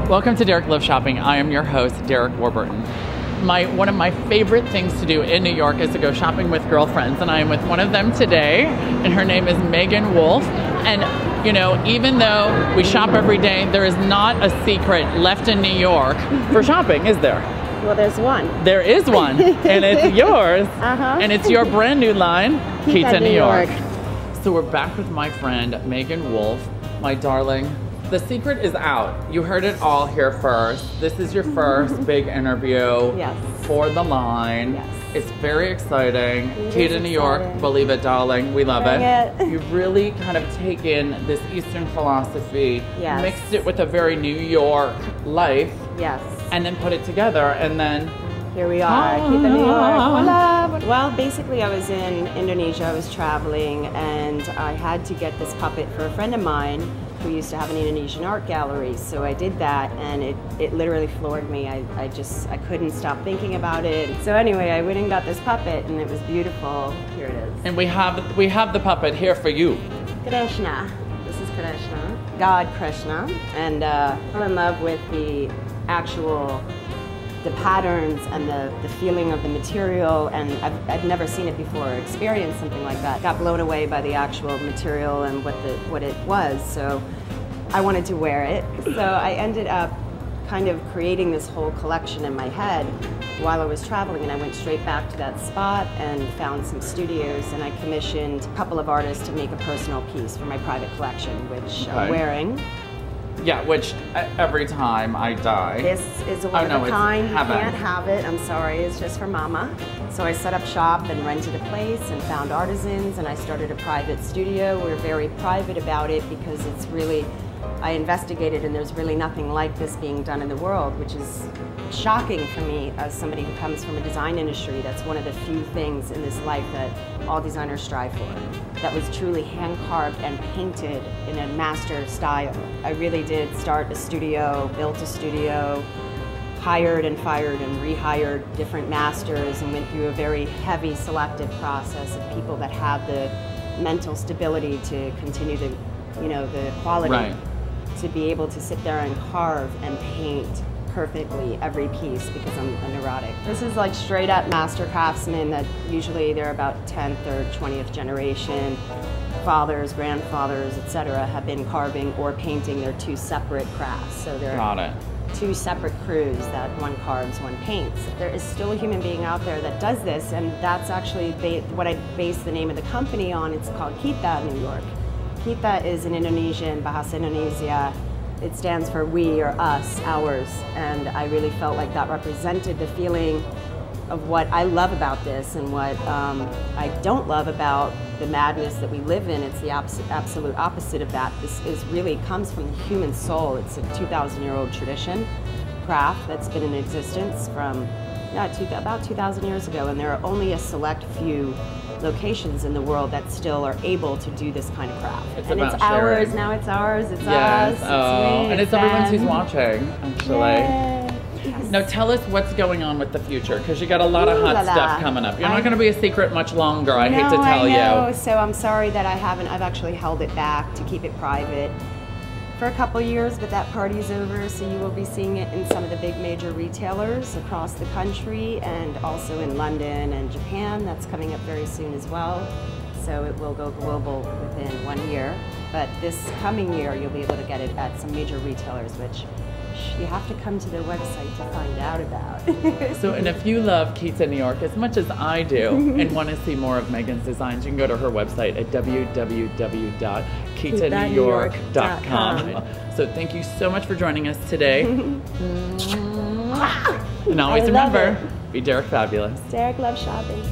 Welcome to Derek Loves Shopping. I am your host, Derek Warburton. One of my favorite things to do in New York is to go shopping with girlfriends, and I am with one of them today, and her name is Megan Wolf. And you know, even though we shop every day, there is not a secret left in New York for shopping, is there? Well, there's one. There is one, and it's yours. And it's your brand new line, Kita New York. So we're back with my friend, Megan Wolf, my darling. The secret is out. You heard it all here first. This is your first big interview for the line. It's very exciting. Kita New York, believe it, darling. We love it. You've really kind of taken this Eastern philosophy, mixed it with a very New York life, and then put it together, and then here we are, Kita New York. Hola. Well, basically I was in Indonesia, I was traveling, and I had to get this puppet for a friend of mine who used to have an Indonesian art gallery. So I did that, and it literally floored me. I couldn't stop thinking about it. So anyway, I went and got this puppet, and it was beautiful. Here it is. And we have the puppet here for you. Krishna. This is Krishna. God Krishna. And I fell in love with the patterns and the feeling of the material, and I've never seen it before or experienced something like that. Got blown away by the actual material and what it was, so I wanted to wear it. So I ended up kind of creating this whole collection in my head while I was traveling, and I went straight back to that spot and found some studios, and I commissioned a couple of artists to make a personal piece for my private collection, which I'm wearing. Yeah, which every time I die. This is a one of a kind. You can't have it. I'm sorry. It's just for Mama. So I set up shop and rented a place and found artisans, and I started a private studio. We're very private about it because it's really, I investigated, and there's really nothing like this being done in the world, which is shocking for me as somebody who comes from a design industry. That's one of the few things in this life that all designers strive for. That was truly hand-carved and painted in a master style. I really did start a studio, built a studio, hired and fired and rehired different masters, and went through a very heavy selective process of people that have the mental stability to continue the, the quality to be able to sit there and carve and paint perfectly every piece, because I'm a neurotic. This is like straight up master craftsmen that usually they're about 10th or 20th generation. Fathers, grandfathers, etc. have been carving or painting their two separate crafts. So they're two separate crews that one carves, one paints. There is still a human being out there that does this, and that's actually what I base the name of the company on. It's called Kita New York. Kita is in Indonesian, Bahasa Indonesia. It stands for we or us, ours, and I really felt like that represented the feeling of what I love about this and what I don't love about the madness that we live in. It's the absolute opposite of that. This really comes from the human soul. It's a 2,000-year-old tradition, craft that's been in existence from about 2,000 years ago, and there are only a select few locations in the world that still are able to do this kind of craft. And it's ours, now it's ours, it's us, it's me, and it's everyone's who's watching, actually. Now tell us what's going on with the future, because you got a lot of hot stuff coming up. You're not going to be a secret much longer, I hate to tell you. So I'm sorry that I've actually held it back to keep it private for a couple years, but that party's over, so you will be seeing it in some of the big major retailers across the country, and also in London and Japan. That's coming up very soon as well. So it will go global within 1 year. But this coming year, you'll be able to get it at some major retailers, which you have to come to their website to find out about. So, and if you love Kita New York as much as I do and want to see more of Megan's designs, you can go to her website at www.kitanewyork.com. So thank you so much for joining us today. And always remember, be Derek Fabulous. Derek loves shopping.